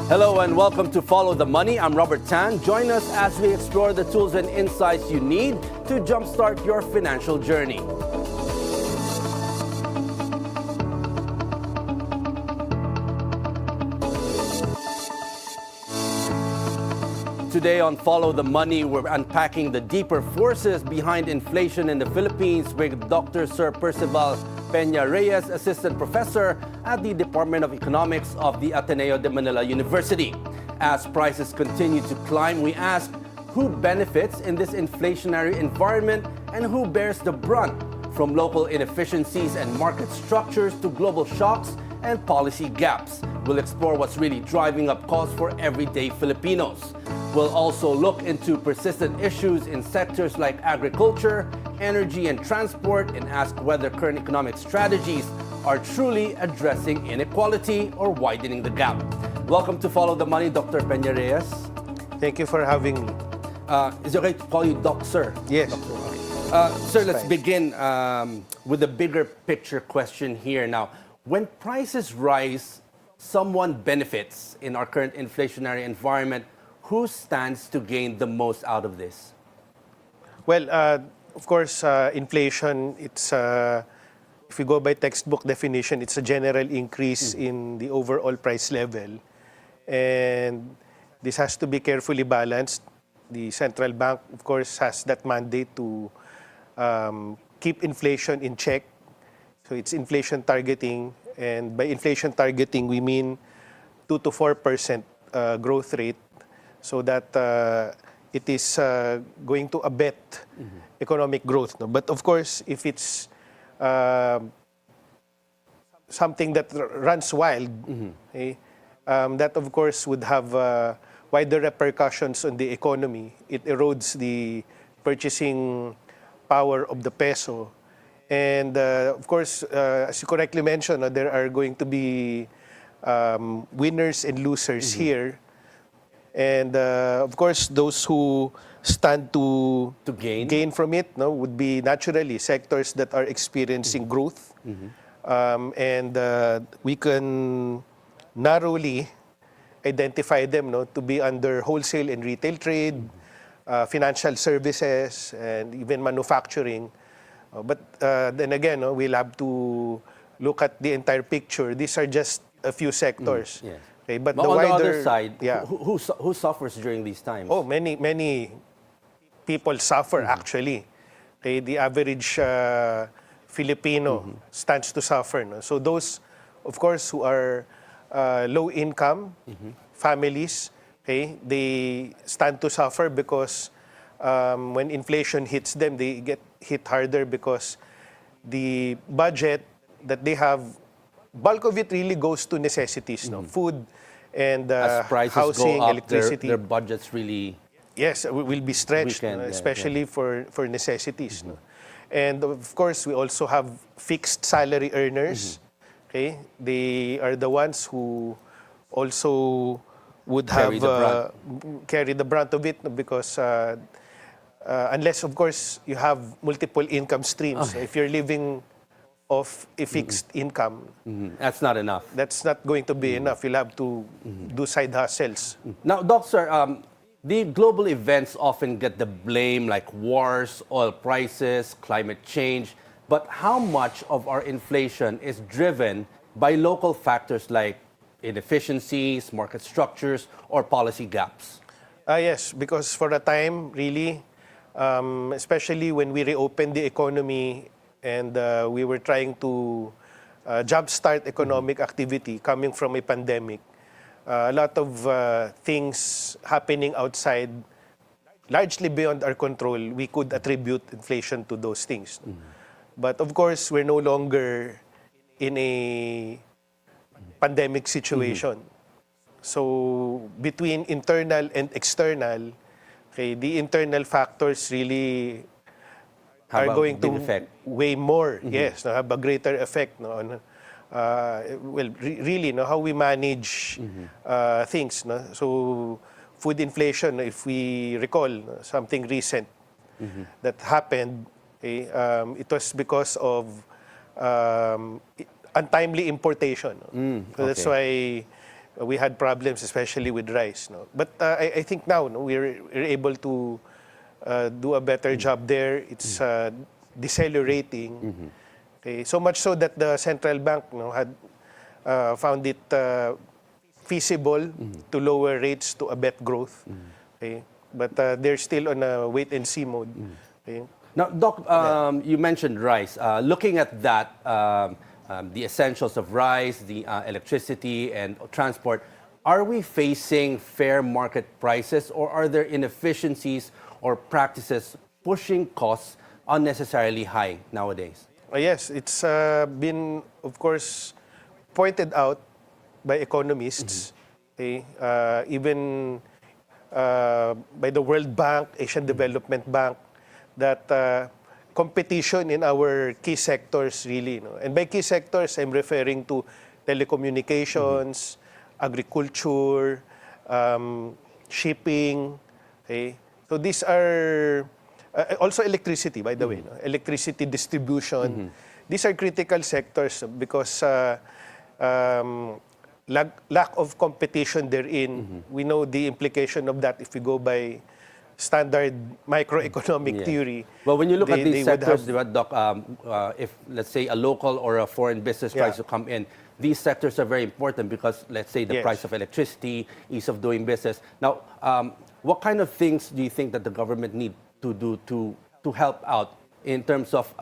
Hello and welcome to Follow the Money. I'm Robert Tan. Join us as we explore the tools and insights you need to jumpstart your financial journey. Today on Follow the Money, we're unpacking the deeper forces behind inflation in the Philippines with Dr. Sir Percival Peña-Reyes, Assistant Professor at the Department of Economics of the Ateneo de Manila University. As prices continue to climb, we ask who benefits in this inflationary environment and who bears the brunt, from local inefficiencies and market structures to global shocks and policy gaps. We'll explore what's really driving up costs for everyday Filipinos. We'll also look into persistent issues in sectors like agriculture, energy, and transport, and ask whether current economic strategies are truly addressing inequality or widening the gap. Welcome to Follow the Money, Dr. Peña-Reyes. Thank you for having me. Is it okay to call you Doc, sir? Yes. Sir, let's begin with a bigger picture question here. Now, when prices rise, someone benefits in our current inflationary environment. Who stands to gain the most out of this? Well, of course, inflation, it's, if we go by textbook definition, it's a general increase in the overall price level. And this has to be carefully balanced. The central bank, of course, has that mandate to keep inflation in check. So it's inflation targeting. And by inflation targeting, we mean 2 to 4% growth rate, so that it is going to abet economic growth. No? But of course, if it's something that runs wild, okay, that of course would have wider repercussions on the economy. It erodes the purchasing power of the peso. And of course, as you correctly mentioned, there are going to be winners and losers here. And of course, those who stand to gain from it would be naturally sectors that are experiencing growth. And we can narrowly identify them to be under wholesale and retail trade, financial services, and even manufacturing. But then again, we'll have to look at the entire picture. These are just a few sectors. Yes. Okay, but on the other side, who suffers during these times? Oh, many people suffer actually. Okay, the average Filipino stands to suffer. No? So those, of course, who are low income families, okay, they stand to suffer because when inflation hits them, they get hit harder because the budget that they have, bulk of it really goes to necessities, food and as prices housing, go up, electricity. Their budgets really will be stretched, especially for necessities. And of course, we also have fixed salary earners. Okay, they are the ones who also would carry the brunt of it because unless, of course, you have multiple income streams. If you're living off a fixed income, that's not enough. That's not going to be enough. You'll have to do side hustles. Now, Doctor, the global events often get the blame, like wars, oil prices, climate change. But how much of our inflation is driven by local factors like inefficiencies, market structures, or policy gaps? Yes, because for a time, really, especially when we reopened the economy and we were trying to jumpstart economic activity coming from a pandemic, a lot of things happening outside, largely beyond our control, we could attribute inflation to those things. But of course, we're no longer in a pandemic situation. So between internal and external, okay, the internal factors really are going to weigh more. Yes, have a greater effect on really how we manage things. So food inflation, if we recall something recent that happened, it was because of untimely importation. So that's why we had problems, especially with rice. No? But I think now no, we're able to do a better job there. It's decelerating. Okay? So much so that the central bank had found it feasible to lower rates to abet growth. Okay? But they're still on a wait-and-see mode. Okay? Now, Doc, you mentioned rice. Looking at that, the essentials of rice, the electricity and transport, are we facing fair market prices, or are there inefficiencies or practices pushing costs unnecessarily high nowadays? Yes, it's been, of course, pointed out by economists, okay? Even by the World Bank, Asian Development Bank, that competition in our key sectors really. And by key sectors, I'm referring to telecommunications, agriculture, shipping. Okay? So these are also electricity, by the way. Electricity distribution. These are critical sectors because lack of competition therein. We know the implication of that if we go by standard microeconomic theory. Well, when you look at these sectors, Doc, if let's say a local or a foreign business tries to come in, these sectors are very important because, let's say, the price of electricity, ease of doing business. Now, what kind of things do you think that the government need to do to help out in terms of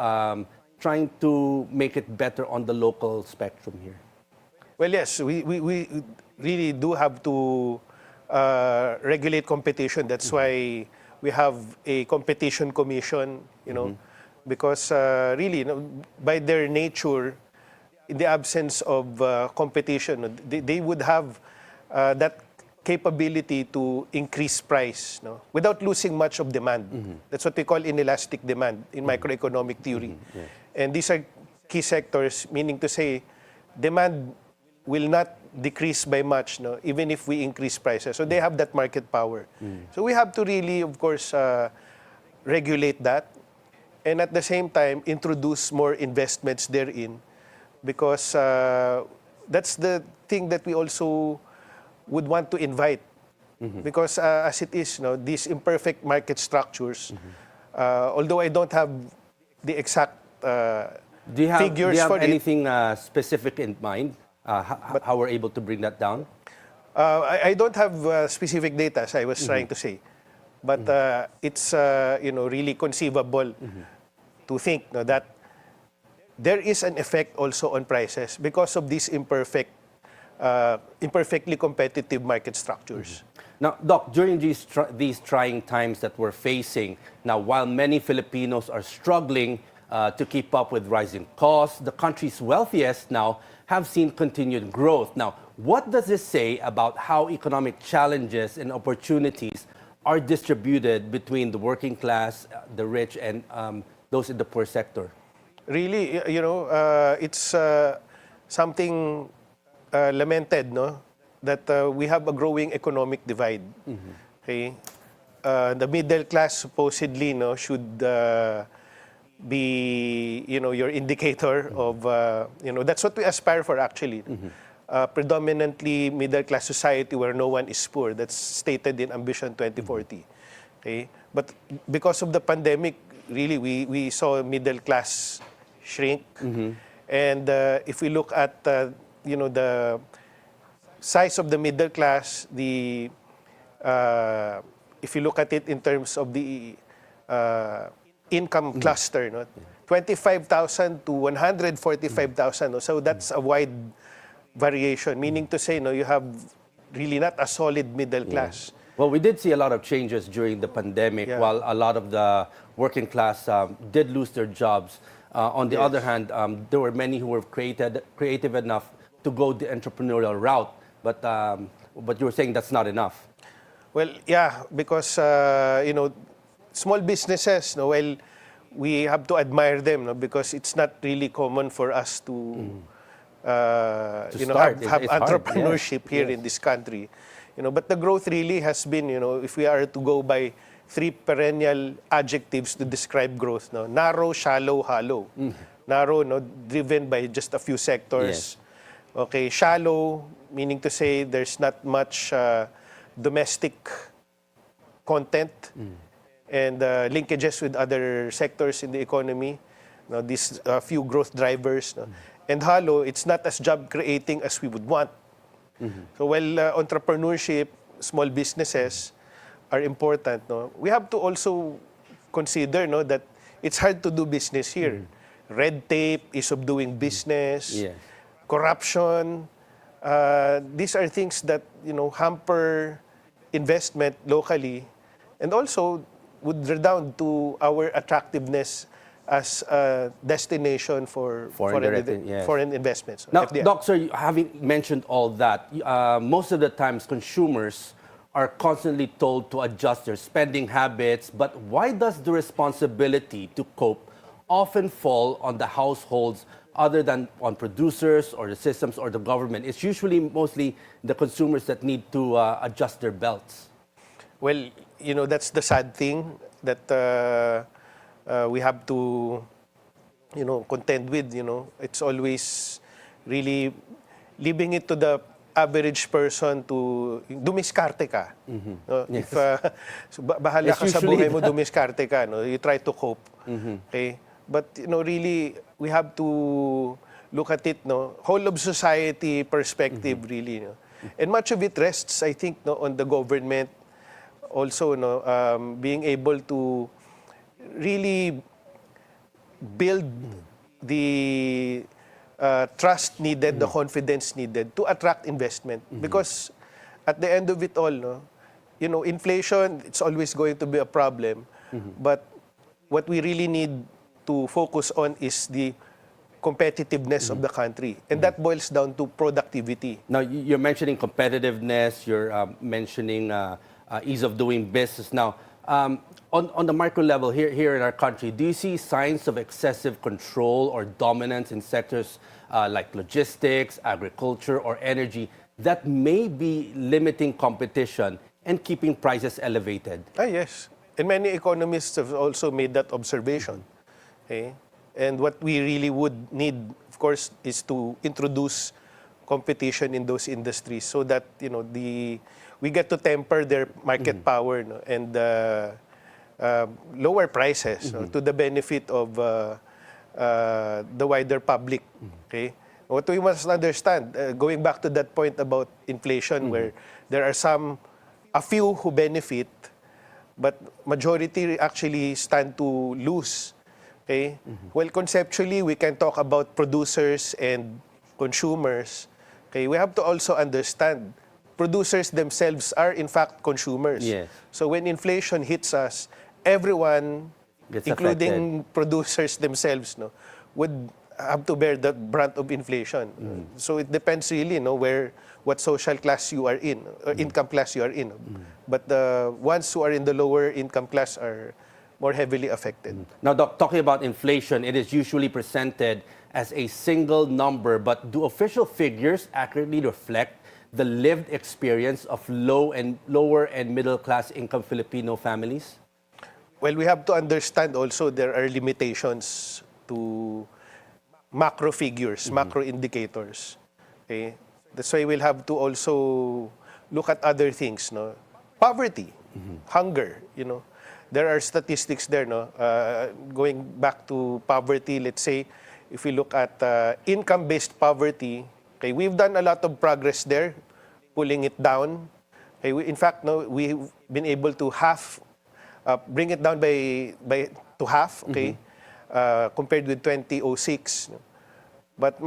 trying to make it better on the local spectrum here? Well, yes, we really do have to regulate competition. That's why we have a competition commission, because really, by their nature, in the absence of competition, they would have that capability to increase price without losing much of demand. That's what we call inelastic demand in microeconomic theory. And these are key sectors, meaning to say demand will not decrease by much, even if we increase prices. So they have that market power. So we have to really, of course, regulate that, and at the same time, introduce more investments therein, because that's the thing that we also would want to invite. Because as it is, these imperfect market structures, although I don't have the exact figures do you have for anything specific in mind? How we're able to bring that down? I don't have specific data, as I was trying to say. But it's really conceivable to think that there is an effect also on prices because of these imperfectly competitive market structures. Now, Doc, during these trying times that we're facing, now while many Filipinos are struggling to keep up with rising costs, the country's wealthiest now have seen continued growth. Now, what does this say about how economic challenges and opportunities are distributed between the working class, the rich, and those in the poor sector? Really, it's something lamented, that we have a growing economic divide. Okay, the middle class supposedly, should be, your indicator of, that's what we aspire for actually. Predominantly middle-class society where no one is poor. That's stated in Ambition 2040. Okay? But because of the pandemic, really, we saw middle class shrink. And if we look at, the size of the middle class, if you look at it in terms of the income cluster, 25,000 to 145,000. So that's a wide variation, meaning to say, you have really not a solid middle class. Well, we did see a lot of changes during the pandemic, while a lot of the working class did lose their jobs. On the other hand, there were many who were creative enough to go the entrepreneurial route, but you were saying that's not enough. Well, yeah, because small businesses, well, we have to admire them, because it's not really common for us to have entrepreneurship here in this country. But the growth really has been, if we are to go by 3 perennial adjectives to describe growth, narrow, shallow, hollow. Narrow, driven by just a few sectors. Okay, shallow, meaning to say there's not much domestic content and linkages with other sectors in the economy. Now, these few growth drivers. No? And halo, it's not as job creating as we would want. So while entrepreneurship, small businesses are important, no, we have to also consider, no, that it's hard to do business here. Red tape, ease of doing business, Yes. corruption. These are things that hamper investment locally, and also would redound to our attractiveness as a destination for foreign investments. Now, FDI. Doc, sir, having mentioned all that, most of the times consumers are constantly told to adjust their spending habits, but why does the responsibility to cope often fall on the households other than on producers or the systems or the government? It's usually mostly the consumers that need to adjust their belts. Well, that's the sad thing that we have to, contend with. It's always really leaving it to the average person to dumiskarte ka. No? Yes. If so bahala It's ka sa usually buhay mo, dumiskarte ka. No? You try to cope. Okay? But really, we have to look at it, no, whole of society perspective, really. No? And much of it rests, I think, no, on the government also, no, being able to really build the trust needed, the confidence needed to attract investment. Because at the end of it all, no, inflation, it's always going to be a problem. But what we really need to focus on is the competitiveness of the country. And that boils down to productivity. Now, you're mentioning competitiveness, you're mentioning ease of doing business. Now, on the micro level here in our country, do you see signs of excessive control or dominance in sectors like logistics, agriculture, or energy that may be limiting competition and keeping prices elevated? Yes. And many economists have also made that observation. Okay? And what we really would need, of course, is to introduce competition in those industries so that we get to temper their market power, no, and lower prices, no, to the benefit of the wider public. Okay? What we must understand, going back to that point about inflation, where there are a few who benefit, but majority actually stand to lose. Okay? Well, conceptually, we can talk about producers and consumers. Okay? We have to also understand producers themselves are in fact consumers. Yes. So when inflation hits us, everyone, Gets including producers themselves, no, would have to bear the brunt of inflation. So it depends really, what social class you are in, or income class you are in. But the ones who are in the lower income class are more heavily affected. Now, Doc, talking about inflation, it is usually presented as a single number, but do official figures accurately reflect the lived experience of lower and middle class income Filipino families? Well, we have to understand also there are limitations to macro figures, macro indicators. Okay? That's why we'll have to also look at other things, no? Poverty, hunger, There are statistics there, no? Going back to poverty, let's say, if we look at income-based poverty, okay, we've done a lot of progress there, pulling it down. Okay, in fact, we've been able to bring it down to half, okay, compared with 2006. But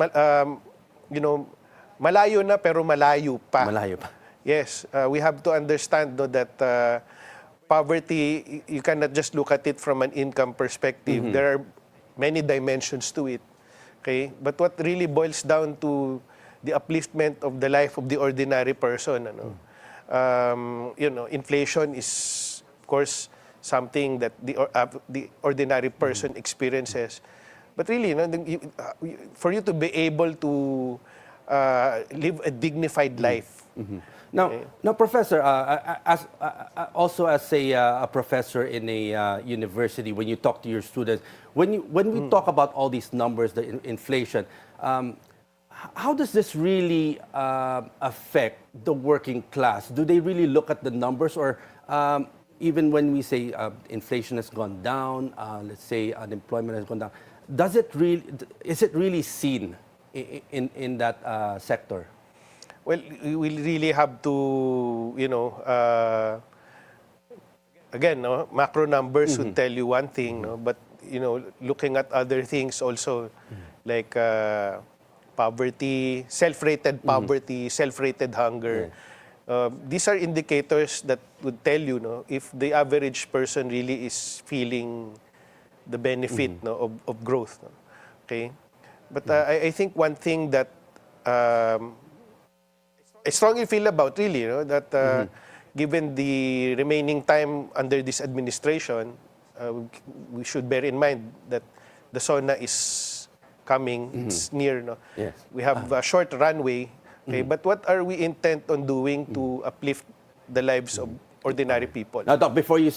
malayo na pero malayo pa. Malayo pa. Yes, we have to understand that poverty, you cannot just look at it from an income perspective. There are many dimensions to it. Okay? But what really boils down to the upliftment of the life of the ordinary person. Inflation is, of course, something that the ordinary person experiences. But really, for you to be able to live a dignified life. Now, Professor, also as a professor in a university, when you talk to your students, when we talk about all these numbers, the inflation, how does this really affect the working class? Do they really look at the numbers, or even when we say inflation has gone down, let's say unemployment has gone down, is it really seen in that sector? Well, we really have to, again, no, macro numbers would tell you one thing, no, but looking at other things also, like poverty, self-rated poverty, self-rated hunger. These are indicators that would tell you, no, if the average person really is feeling the benefit, no, of growth. No? Okay, but I think one thing that I strongly feel about, really, that given the remaining time under this administration, we should bear in mind that the SONA is coming, it's near. No? Yes. We have a short runway, okay, but what are we intent on doing to uplift the lives of ordinary people? Now, Doc, before you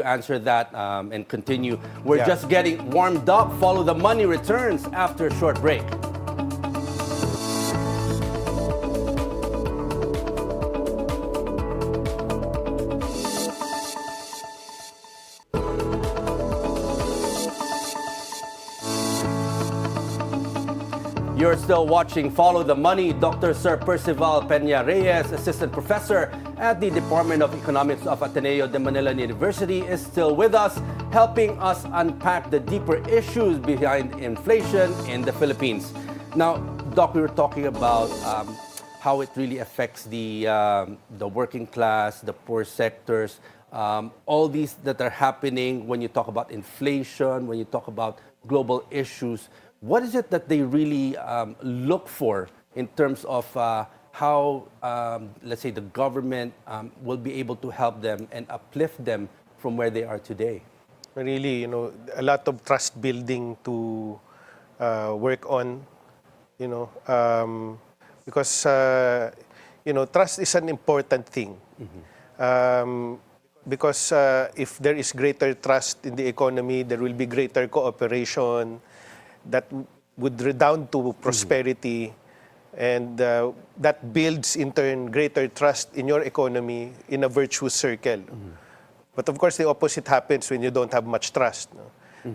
answer that and continue, we're just getting warmed up. Follow the Money returns after a short break. You're still watching Follow the Money. Dr. Sir Percival Peña-Reyes, Assistant Professor at the Department of Economics of Ateneo de Manila University, is still with us, helping us unpack the deeper issues behind inflation in the Philippines. Now, Doc, we were talking about how it really affects the working class, the poor sectors, all these that are happening when you talk about inflation, when you talk about global issues. What is it that they really look for in terms of how, let's say, the government will be able to help them and uplift them from where they are today? Really, a lot of trust building to work on, because, trust is an important thing. Because if there is greater trust in the economy, there will be greater cooperation that would redound to prosperity, and that builds in turn greater trust in your economy in a virtuous circle. But of course, the opposite happens when you don't have much trust. No?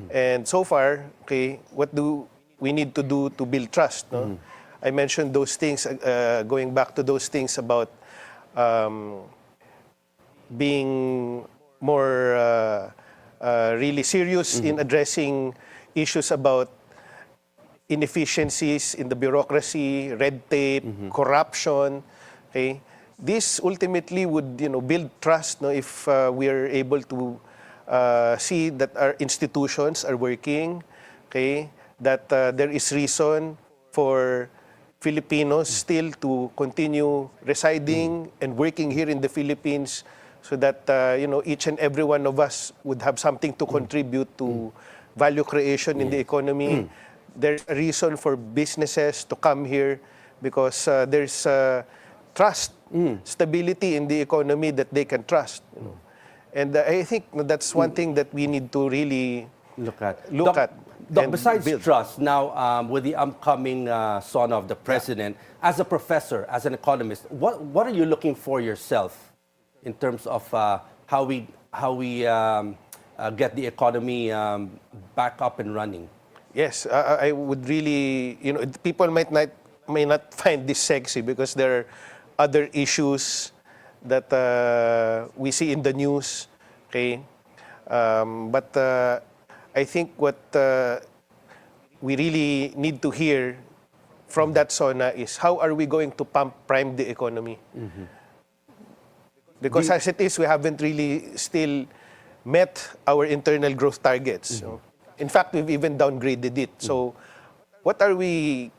And so far, okay, what do we need to do to build trust? No? I mentioned those things, going back to those things about being more really serious in addressing issues about inefficiencies in the bureaucracy, red tape, corruption. Okay, this ultimately would build trust. No, if we are able to see that our institutions are working. Okay, that there is reason for Filipinos still to continue residing and working here in the Philippines, so that each and every one of us would have something to contribute to value creation in the economy. There's a reason for businesses to come here because there's trust, stability in the economy that they can trust. And I think that's one thing that we need to really look at. Doc, besides trust, now with the upcoming SONA of the President, as a professor, as an economist, what are you looking for yourself in terms of how we get the economy back up and running? Yes, I would really, people may not find this sexy because there are other issues that we see in the news, okay? But I think what we really need to hear from that SONA is how are we going to prime the economy? Because as it is, we haven't really still met our internal growth targets. In fact, we've even downgraded it. So what are we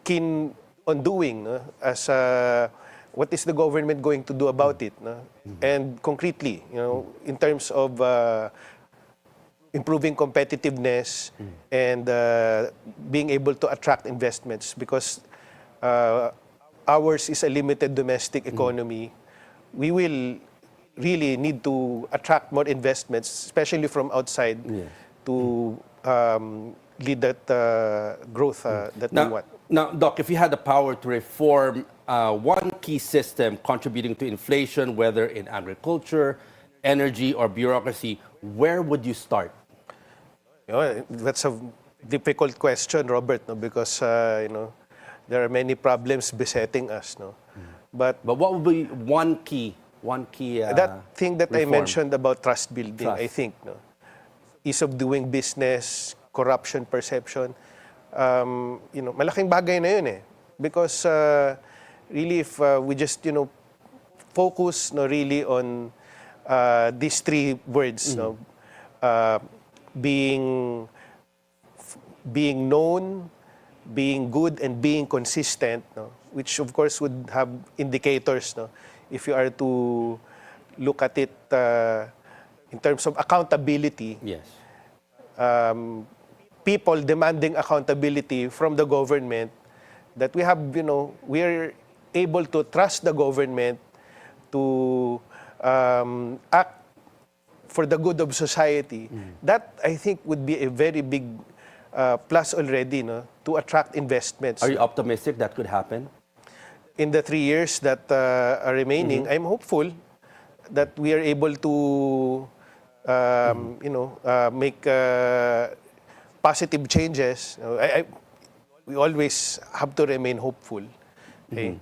keen on doing? What is the government going to do about it? And concretely, in terms of improving competitiveness and being able to attract investments, because ours is a limited domestic economy. We will really need to attract more investments, especially from outside, to lead that growth that we want. Now, Doc, if you had the power to reform one key system contributing to inflation, whether in agriculture, energy, or bureaucracy, where would you start? That's a difficult question, Robert, no? Because there are many problems besetting us, no. But what would be one key? That thing that reform? I mentioned about trust building, Trust. I think, no, ease of doing business, corruption perception, malaking bagay na yun eh. Because really, if we just focus really on these three words, no, being known, being good, and being consistent, no, which of course would have indicators, no, if you are to look at it in terms of accountability. Yes. People demanding accountability from the government, that we have, we are able to trust the government to act for the good of society. That, I think, would be a very big plus already, no, to attract investments. Are you optimistic that could happen? In the 3 years that are remaining, I'm hopeful that we are able to, make positive changes. We always have to remain hopeful. Okay?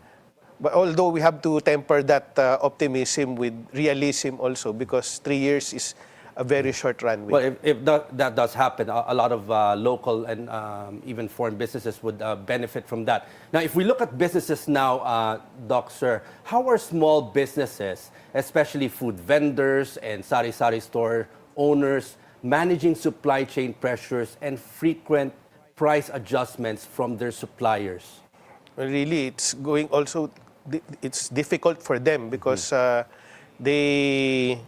But although we have to temper that optimism with realism also, because 3 years is a very short runway. Well, if that does happen, a lot of local and even foreign businesses would benefit from that. Now, if we look at businesses now, Doc, sir, how are small businesses, especially food vendors and sari-sari store owners, managing supply chain pressures and frequent price adjustments from their suppliers? Well, really, it's going also, it's difficult for them because they,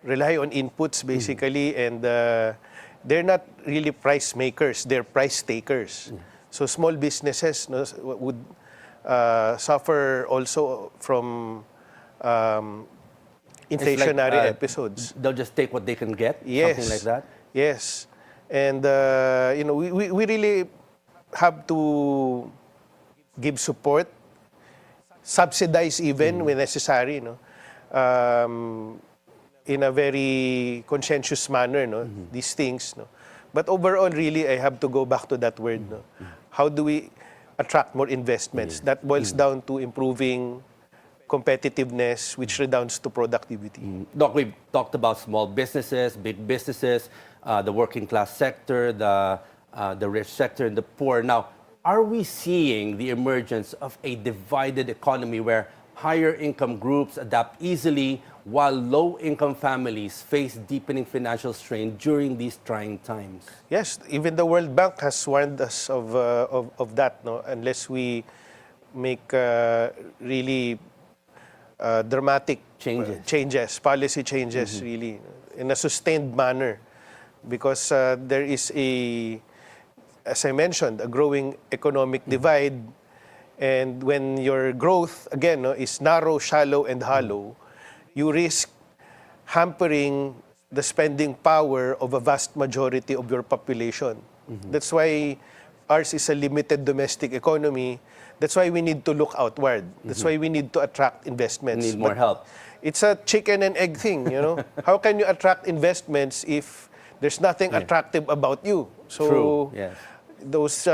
rely on inputs basically, and they're not really price makers, they're price takers. So small businesses would suffer also from inflationary episodes. They'll just take what they can get, Yes. something like that? Yes. And, we really have to give support, subsidize even when necessary, in a very conscientious manner, these things. But overall, really, I have to go back to that word. How do we attract more investments? That boils down to improving competitiveness, which redounds to productivity. Doc, we've talked about small businesses, big businesses, the working class sector, the rich sector, and the poor. Now, are we seeing the emergence of a divided economy where higher income groups adapt easily while low income families face deepening financial strain during these trying times? Yes, even the World Bank has warned us of that, unless we make really dramatic changes, policy changes, really, in a sustained manner. Because there is as I mentioned, a growing economic divide. And when your growth, again, is narrow, shallow, and hollow, you risk hampering the spending power of a vast majority of your population. That's why ours is a limited domestic economy. That's why we need to look outward. That's why we need to attract investments. Need more help. It's a chicken and egg thing, How can you attract investments if there's nothing attractive about you? So True. Yes. Those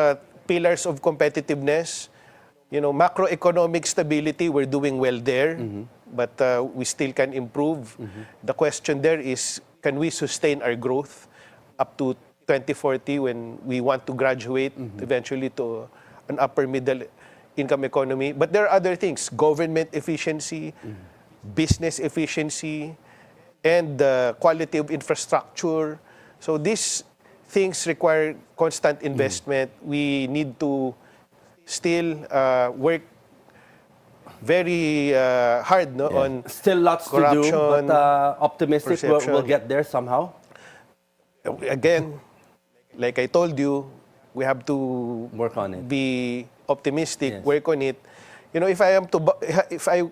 pillars of competitiveness, macroeconomic stability, we're doing well there, but we still can improve. The question there is, can we sustain our growth up to 2040 when we want to graduate eventually to an upper middle income economy? But there are other things, government efficiency, business efficiency, and the quality of infrastructure. So these things require constant investment. We need to still work very hard on Still lots corruption, to do, but optimistic we'll get there somehow. Again, like I told you, we have to Work on it. be optimistic, Yes. work on it. If I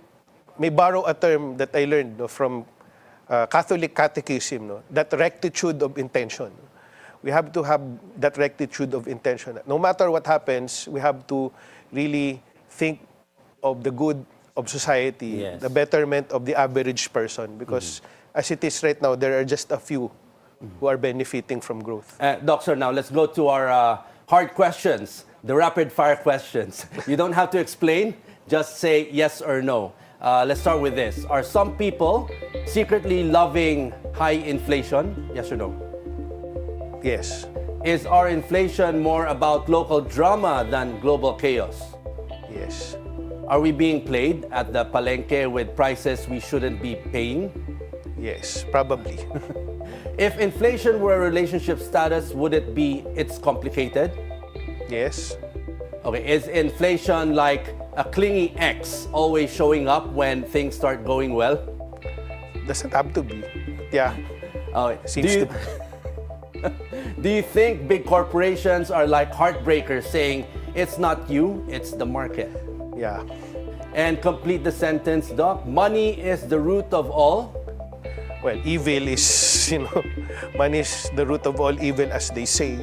may borrow a term that I learned from Catholic catechism, that rectitude of intention. we have to have that rectitude of intention. No matter what happens, we have to really think of the good of society, Yes. the betterment of the average person, because as it is right now, there are just a few who are benefiting from growth. Doctor, now let's go to our hard questions, the rapid fire questions. You don't have to explain, just say yes or no. Let's start with this. Are some people secretly loving high inflation? Yes or no? Yes. Is our inflation more about local drama than global chaos? Yes. Are we being played at the palenque with prices we shouldn't be paying? Yes, probably. If inflation were a relationship status, would it be it's complicated? Yes. Okay, is inflation like a clingy ex always showing up when things start going well? Doesn't have to be. Yeah. Okay. Seems to be. Do you think big corporations are like heartbreakers saying, it's not you, it's the market? Yeah. And complete the sentence, Doc. Money is the root of all. Well, evil is, money is the root of all evil, as they say.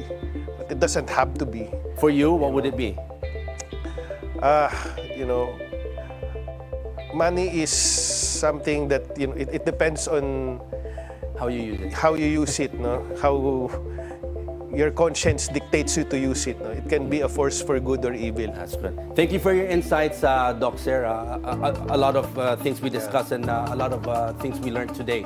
But it doesn't have to be. For you, what would it be? Money is something that, it depends on How you use it. how you use it, no? How your conscience dictates you to use it. No? It can be a force for good or evil. That's good. Thank you for your insights, Doc Sarah. A lot of things we discussed and a lot of things we learned today.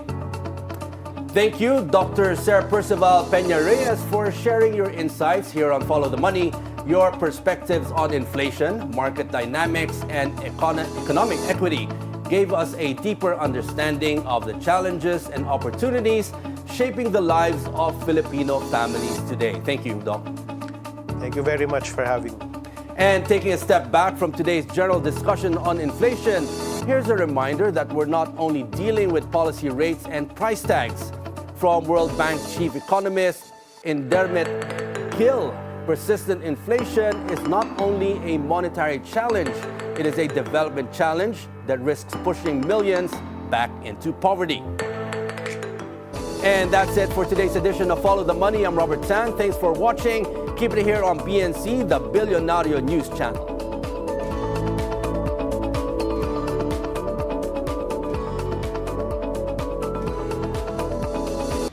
Thank you, Dr. Sir Percival Peña-Reyes, for sharing your insights here on Follow the Money, your perspectives on inflation, market dynamics, and economic equity gave us a deeper understanding of the challenges and opportunities shaping the lives of Filipino families today. Thank you, Doc. Thank you very much for having me. And taking a step back from today's general discussion on inflation, here's a reminder that we're not only dealing with policy rates and price tags. From World Bank Chief Economist Indermit Gill, persistent inflation is not only a monetary challenge, it is a development challenge that risks pushing millions back into poverty. And that's it for today's edition of Follow the Money. I'm Robert Tan. Thanks for watching. Keep it here on BNC, the Bilyonaryo News Channel.